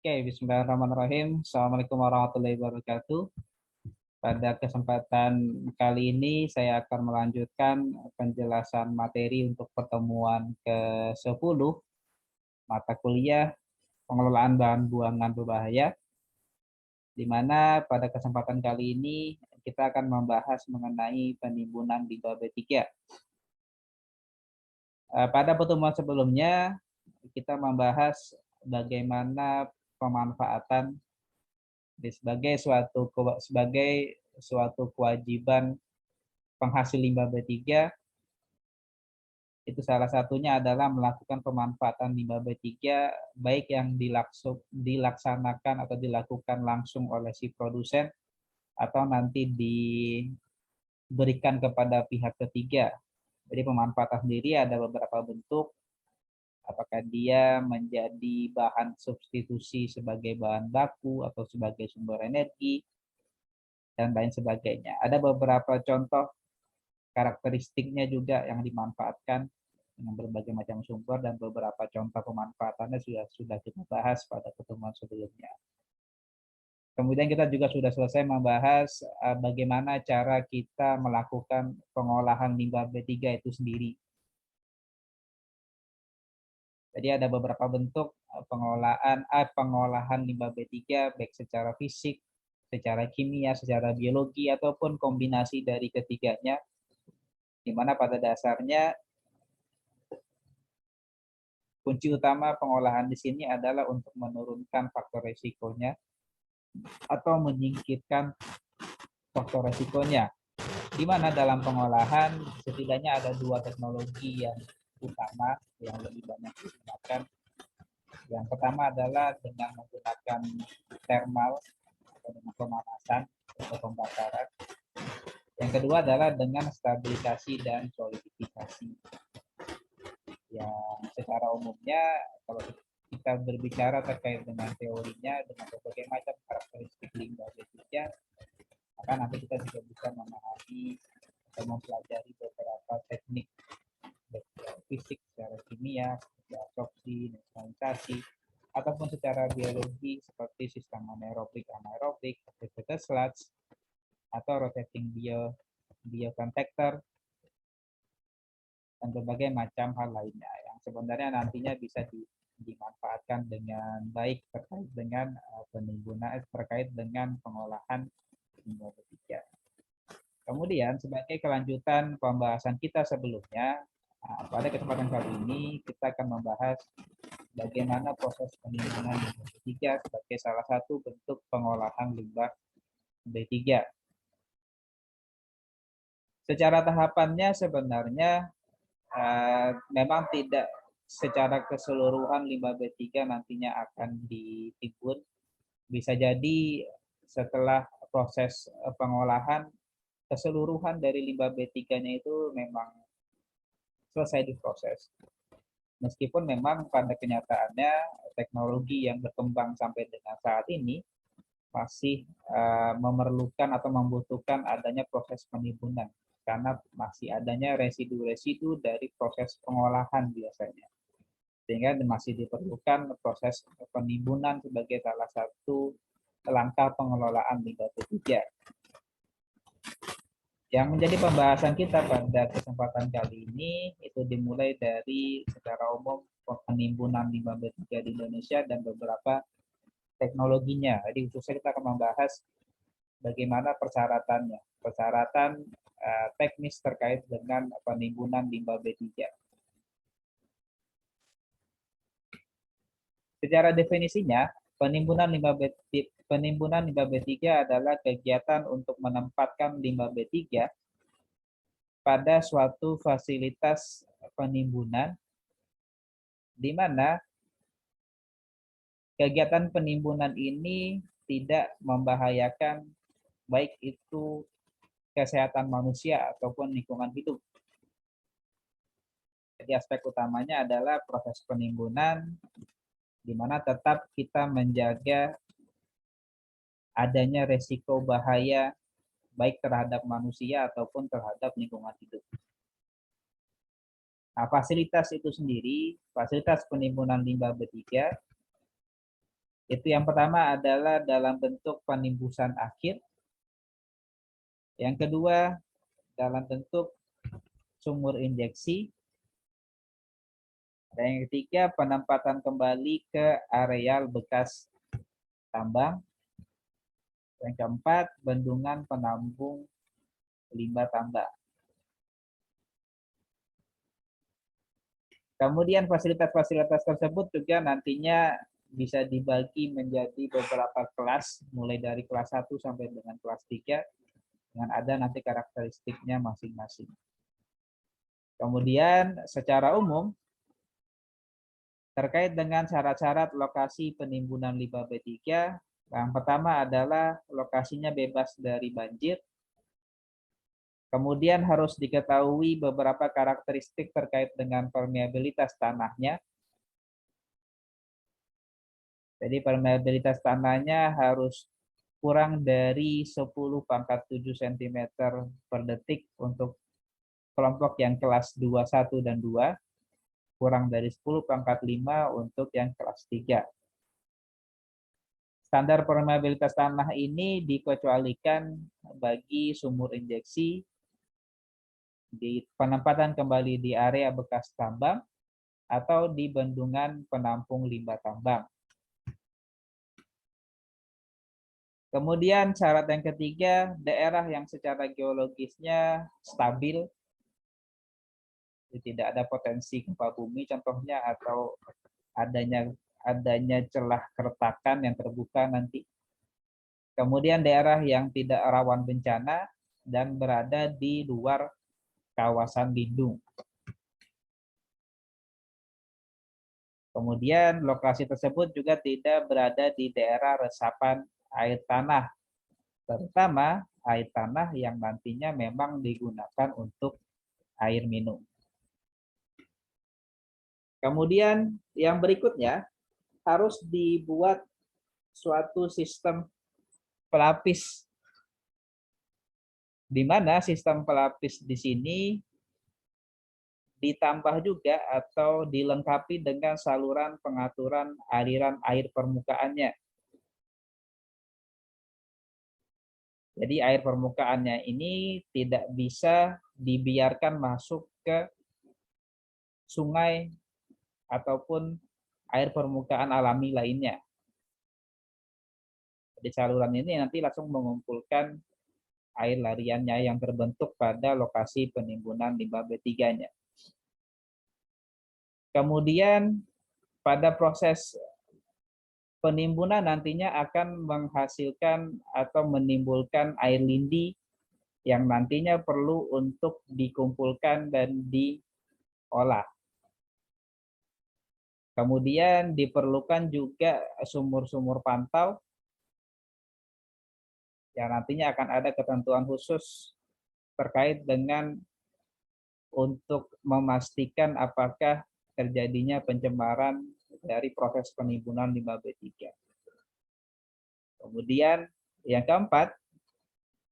Oke, bismillahirrahmanirrahim. Assalamualaikum warahmatullahi wabarakatuh. Pada kesempatan kali ini saya akan melanjutkan penjelasan materi untuk pertemuan ke-10 mata kuliah pengelolaan bahan buangan berbahaya, di mana pada kesempatan kali ini kita akan membahas mengenai penimbunan limbah B3. Pada pertemuan sebelumnya kita membahas bagaimana pemanfaatan sebagai suatu kewajiban penghasil limbah B3. Itu salah satunya adalah melakukan pemanfaatan limbah B3 baik yang dilaksanakan atau dilakukan langsung oleh si produsen atau nanti diberikan kepada pihak ketiga. Jadi pemanfaatan sendiri ada beberapa bentuk, apakah dia menjadi bahan substitusi sebagai bahan baku atau sebagai sumber energi, dan lain sebagainya. Ada beberapa contoh karakteristiknya juga yang dimanfaatkan dengan berbagai macam sumber, dan beberapa contoh pemanfaatannya sudah kita bahas pada pertemuan sebelumnya. Kemudian kita juga sudah selesai membahas bagaimana cara kita melakukan pengolahan limbah B3 itu sendiri. Jadi ada beberapa bentuk pengolahan limbah B3 baik secara fisik, secara kimia, secara biologi, ataupun kombinasi dari ketiganya, di mana pada dasarnya kunci utama pengolahan di sini adalah untuk menurunkan faktor risikonya atau menyingkirkan faktor risikonya. Di mana dalam pengolahan setidaknya ada dua teknologi yang utama yang lebih banyak digunakan. Yang pertama adalah dengan menggunakan thermal atau dengan pemanasan atau pembakaran. Yang kedua adalah dengan stabilisasi dan solidifikasi. Yang secara umumnya kalau kita berbicara terkait dengan teorinya, dengan berbagai macam karakteristik limbah B3, maka nanti kita juga bisa memahami atau mempelajari beberapa teknik fisik secara kimia, seperti absorpsi, neutralisasi, ataupun secara biologi seperti sistem anaerobik, activated sludge, atau rotating biocontactor, dan berbagai macam hal lainnya yang sebenarnya nantinya bisa dimanfaatkan dengan baik terkait dengan terkait dengan pengolahan limbah B3. Kemudian sebagai kelanjutan pembahasan kita sebelumnya, pada kesempatan kali ini kita akan membahas bagaimana proses penimbunan limbah B3 sebagai salah satu bentuk pengolahan limbah B3. Secara tahapannya sebenarnya memang tidak secara keseluruhan limbah B3 nantinya akan ditimbun. Bisa jadi setelah proses pengolahan, keseluruhan dari limbah B3-nya itu memang selesai diproses. Meskipun memang pada kenyataannya teknologi yang berkembang sampai dengan saat ini masih memerlukan atau membutuhkan adanya proses penimbunan, karena masih adanya residu-residu dari proses pengolahan biasanya. Sehingga masih diperlukan proses penimbunan sebagai salah satu langkah pengelolaan limbah B3. Yang menjadi pembahasan kita pada kesempatan kali ini itu dimulai dari secara umum penimbunan limbah B3 di Indonesia dan beberapa teknologinya. Jadi khususnya kita akan membahas bagaimana persyaratan teknis terkait dengan penimbunan limbah B3. Secara definisinya, penimbunan limbah B3 adalah kegiatan untuk menempatkan limbah B3 pada suatu fasilitas penimbunan, di mana kegiatan penimbunan ini tidak membahayakan baik itu kesehatan manusia ataupun lingkungan hidup. Jadi aspek utamanya adalah proses penimbunan, di mana tetap kita menjaga adanya resiko bahaya baik terhadap manusia ataupun terhadap lingkungan hidup. Nah, fasilitas itu sendiri, fasilitas penimbunan limbah B3, Itu yang pertama adalah dalam bentuk penimbusan akhir. Yang kedua, dalam bentuk sumur injeksi. Dan yang ketiga, penempatan kembali ke areal bekas tambang. Yang keempat, bendungan penampung limbah tambang. Kemudian fasilitas-fasilitas tersebut juga nantinya bisa dibagi menjadi beberapa kelas, mulai dari kelas 1 sampai dengan kelas 3, dengan ada nanti karakteristiknya masing-masing. Kemudian secara umum, terkait dengan syarat-syarat lokasi penimbunan limbah B3, yang pertama adalah lokasinya bebas dari banjir. Kemudian harus diketahui beberapa karakteristik terkait dengan permeabilitas tanahnya. Jadi permeabilitas tanahnya harus kurang dari 10⁻7 cm per detik untuk kelompok yang kelas 2, 1, dan 2. Kurang dari 10⁻5 untuk yang kelas 3. Standar permeabilitas tanah ini dikecualikan bagi sumur injeksi, di penempatan kembali di area bekas tambang, atau di bendungan penampung limbah tambang. Kemudian syarat yang ketiga, daerah yang secara geologisnya stabil, tidak ada potensi gempa bumi contohnya, atau adanya celah keretakan yang terbuka nanti. Kemudian daerah yang tidak rawan bencana dan berada di luar kawasan lindung. Kemudian lokasi tersebut juga tidak berada di daerah resapan air tanah, terutama air tanah yang nantinya memang digunakan untuk air minum. Kemudian yang berikutnya, harus dibuat suatu sistem pelapis, di mana sistem pelapis di sini ditambah juga atau dilengkapi dengan saluran pengaturan aliran air permukaannya. Jadi air permukaannya ini tidak bisa dibiarkan masuk ke sungai ataupun air permukaan alami lainnya. Jadi saluran ini nanti langsung mengumpulkan air lariannya yang terbentuk pada lokasi penimbunan limbah B3-nya. Kemudian pada proses penimbunan nantinya akan menghasilkan atau menimbulkan air lindi yang nantinya perlu untuk dikumpulkan dan diolah. Kemudian diperlukan juga sumur-sumur pantau yang nantinya akan ada ketentuan khusus terkait dengan untuk memastikan apakah terjadinya pencemaran dari proses penimbunan limbah B3. Kemudian yang keempat,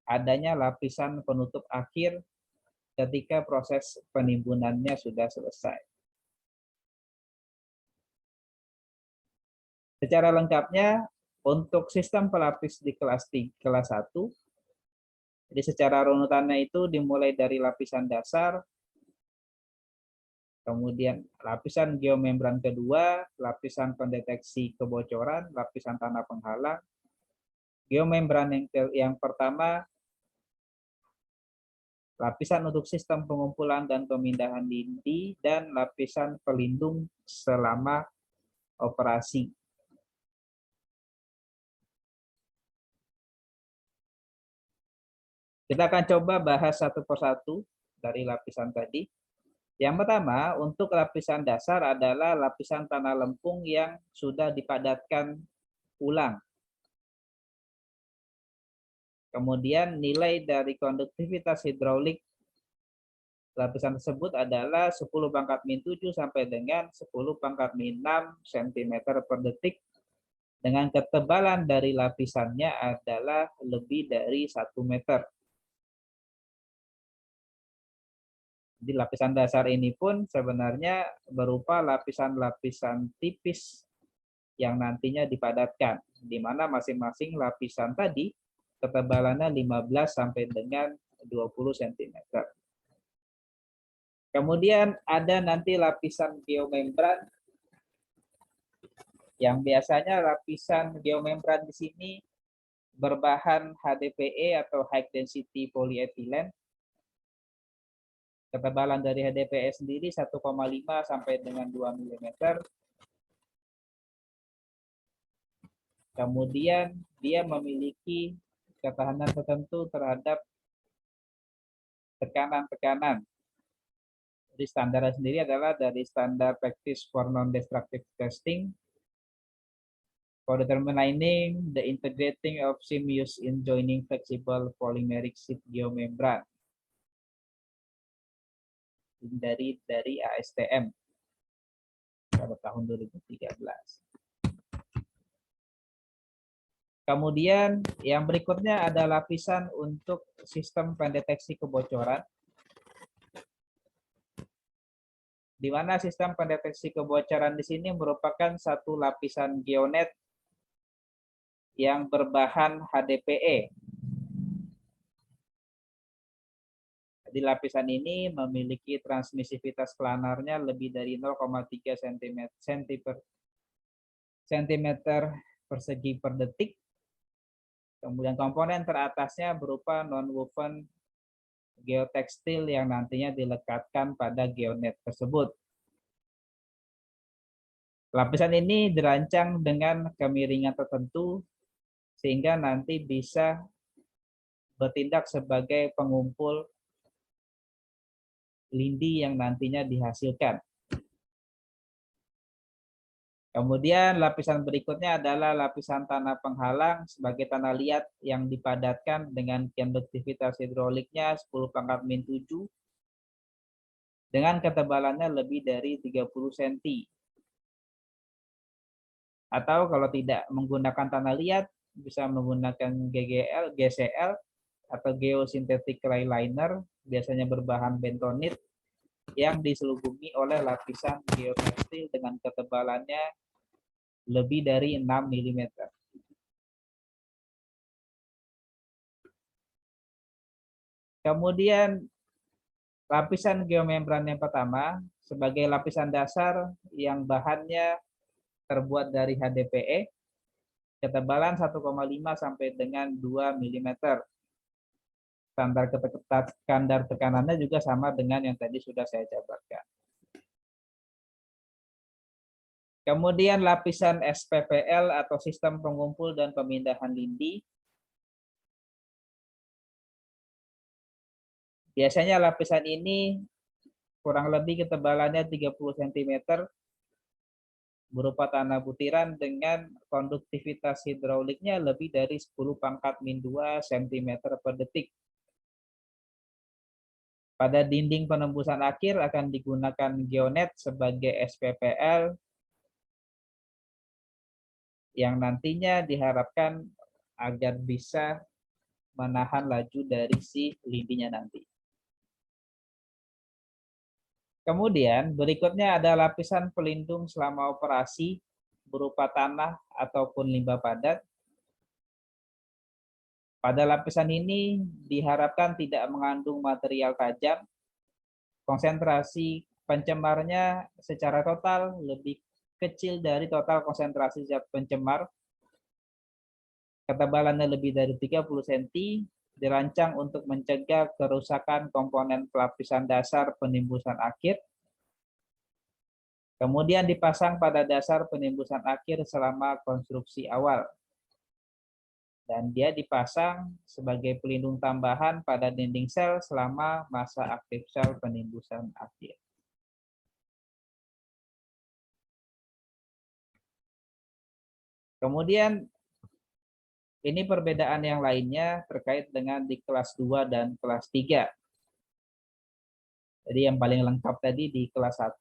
adanya lapisan penutup akhir ketika proses penimbunannya sudah selesai. Secara lengkapnya, untuk sistem pelapis di kelas 1, jadi secara runutannya itu dimulai dari lapisan dasar, kemudian lapisan geomembran kedua, lapisan pendeteksi kebocoran, lapisan tanah penghalang, geomembran yang pertama, lapisan untuk sistem pengumpulan dan pemindahan lindi, dan lapisan pelindung selama operasi. Kita akan coba bahas satu persatu dari lapisan tadi. Yang pertama, untuk lapisan dasar adalah lapisan tanah lempung yang sudah dipadatkan ulang. Kemudian nilai dari konduktivitas hidraulik lapisan tersebut adalah 10⁻⁷ sampai dengan 10⁻⁶ cm per detik, dengan ketebalan dari lapisannya adalah lebih dari 1 meter. Di lapisan dasar ini pun sebenarnya berupa lapisan-lapisan tipis yang nantinya dipadatkan, di mana masing-masing lapisan tadi ketebalannya 15 sampai dengan 20 cm. Kemudian ada nanti lapisan geomembran, yang biasanya lapisan geomembran di sini berbahan HDPE atau High Density Polyethylene. Ketebalan dari HDPE sendiri 1,5 sampai dengan 2 mm. Kemudian dia memiliki ketahanan tertentu terhadap tekanan-tekanan. Jadi standarnya sendiri adalah dari standar practice for non-destructive testing for determining the integrating of seam used in joining flexible polymeric sheet geomembran dari ASTM pada tahun 2013. Kemudian yang berikutnya ada lapisan untuk sistem pendeteksi kebocoran, di mana sistem pendeteksi kebocoran di sini merupakan satu lapisan geonet yang berbahan HDPE. Di lapisan ini memiliki transmisivitas planarnya lebih dari 0,3 cm persegi per detik. Kemudian komponen teratasnya berupa non-woven geotekstil yang nantinya dilekatkan pada geonet tersebut. Lapisan ini dirancang dengan kemiringan tertentu sehingga nanti bisa bertindak sebagai pengumpul lindi yang nantinya dihasilkan. Kemudian lapisan berikutnya adalah lapisan tanah penghalang sebagai tanah liat yang dipadatkan dengan konduktivitas hidroliknya 10⁻⁷ dengan ketebalannya lebih dari 30 cm. Atau kalau tidak menggunakan tanah liat, bisa menggunakan GGL, GCL, atau Geosynthetic Clay Liner, biasanya berbahan bentonit, yang diselubungi oleh lapisan geotekstil dengan ketebalannya lebih dari 6 mm. Kemudian lapisan geomembran yang pertama sebagai lapisan dasar yang bahannya terbuat dari HDPE, ketebalan 1,5 sampai dengan 2 mm. Standar tekanannya juga sama dengan yang tadi sudah saya jabarkan. Kemudian lapisan SPPL atau sistem pengumpul dan pemindahan lindi. Biasanya lapisan ini kurang lebih ketebalannya 30 cm berupa tanah butiran dengan konduktivitas hidroliknya lebih dari 10⁻⁴ cm per detik. Pada dinding penembusan akhir akan digunakan geonet sebagai SPPL yang nantinya diharapkan agar bisa menahan laju dari si lindinya nanti. Kemudian berikutnya ada lapisan pelindung selama operasi berupa tanah ataupun limbah padat. Pada lapisan ini diharapkan tidak mengandung material tajam. Konsentrasi pencemarnya secara total lebih kecil dari total konsentrasi zat pencemar. Ketebalannya lebih dari 30 cm, dirancang untuk mencegah kerusakan komponen pelapisan dasar penembusan akhir. Kemudian dipasang pada dasar penembusan akhir selama konstruksi awal. Dan dia dipasang sebagai pelindung tambahan pada dinding sel selama masa aktif sel penembusan akhir. Kemudian ini perbedaan yang lainnya terkait dengan di kelas 2 dan kelas 3. Jadi yang paling lengkap tadi di kelas 1.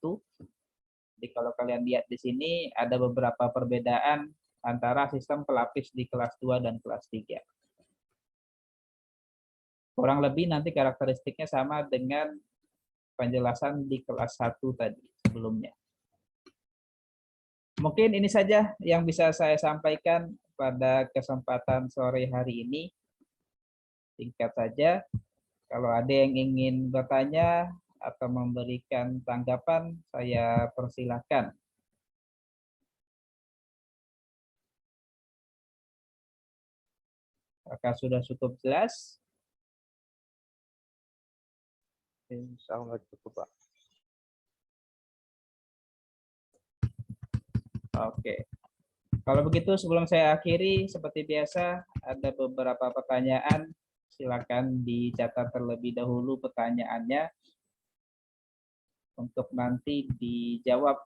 Jadi kalau kalian lihat di sini ada beberapa perbedaan antara sistem pelapis di kelas 2 dan kelas 3. Kurang lebih nanti karakteristiknya sama dengan penjelasan di kelas 1 tadi sebelumnya. Mungkin ini saja yang bisa saya sampaikan pada kesempatan sore hari ini. Singkat saja, kalau ada yang ingin bertanya atau memberikan tanggapan, saya persilahkan. Apakah sudah cukup jelas? Insya Allah cukup, Pak. Oke. Kalau begitu sebelum saya akhiri, seperti biasa ada beberapa pertanyaan. Silakan dicatat terlebih dahulu pertanyaannya untuk nanti dijawab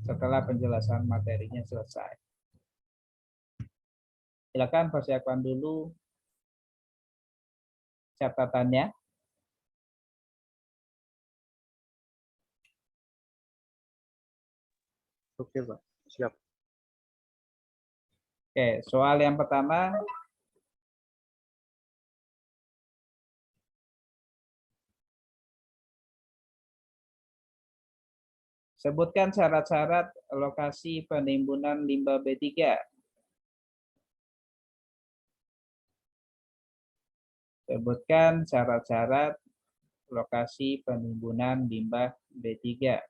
setelah penjelasan materinya selesai. Silakan persiapkan dulu catatannya. Oke, Pak. Siap. Oke, soal yang pertama. Sebutkan syarat-syarat lokasi penimbunan limbah B3. Sebutkan syarat-syarat lokasi penimbunan limbah B3.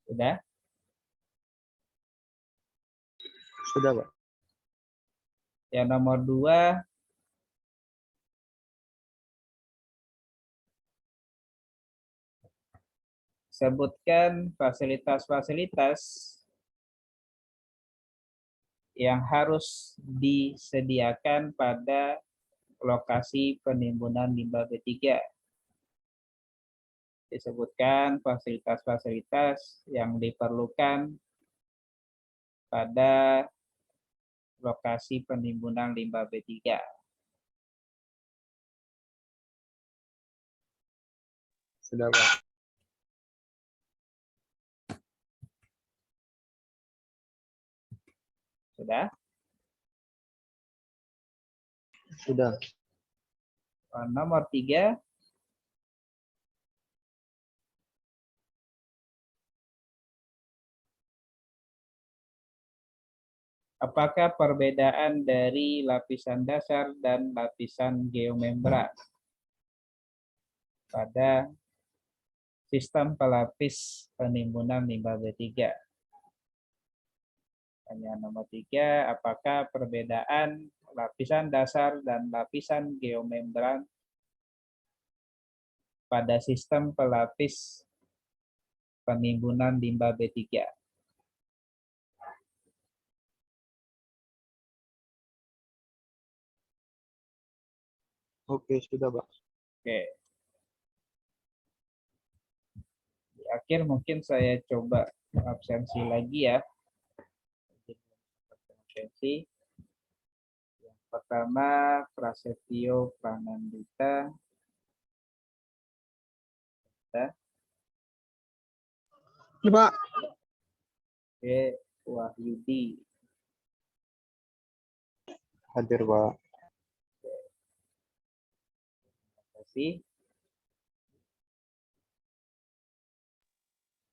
Sudah? Sudah, Pak. Yang nomor 2, sebutkan fasilitas-fasilitas yang harus disediakan pada lokasi penimbunan limbah B3. Disebutkan fasilitas-fasilitas yang diperlukan pada lokasi penimbunan limbah B3. Sudah, Pak. Sudah? Sudah. Nomor 3, apakah perbedaan dari lapisan dasar dan lapisan geomembran pada sistem pelapis penimbunan limbah B3? Pertanyaan nomor 3, apakah perbedaan lapisan dasar dan lapisan geomembran pada sistem pelapis penimbunan limbah B3? Oke, sudah, Pak. Oke. Di akhir mungkin saya coba absensi lagi ya. Absensi. Yang pertama, Prasetyo Pranandita. Ini, Pak. Oke, Wahyudi. Hadir, Pak. Terima kasih.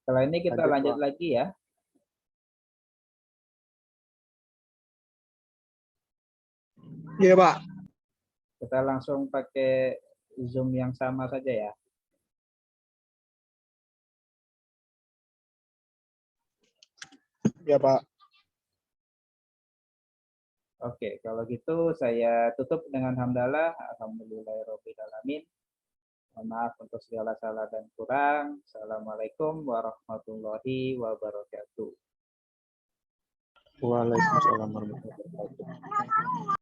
Setelah ini kita Hadir, lanjut Pak. lagi ya. Iya, Pak. Kita langsung pakai Zoom yang sama saja ya. Iya, Pak. Oke, kalau gitu saya tutup dengan hamdalah. Alhamdulillahirabbil alamin. Mohon maaf untuk segala salah dan kurang. Assalamualaikum warahmatullahi wabarakatuh. Waalaikumsalam warahmatullahi wabarakatuh.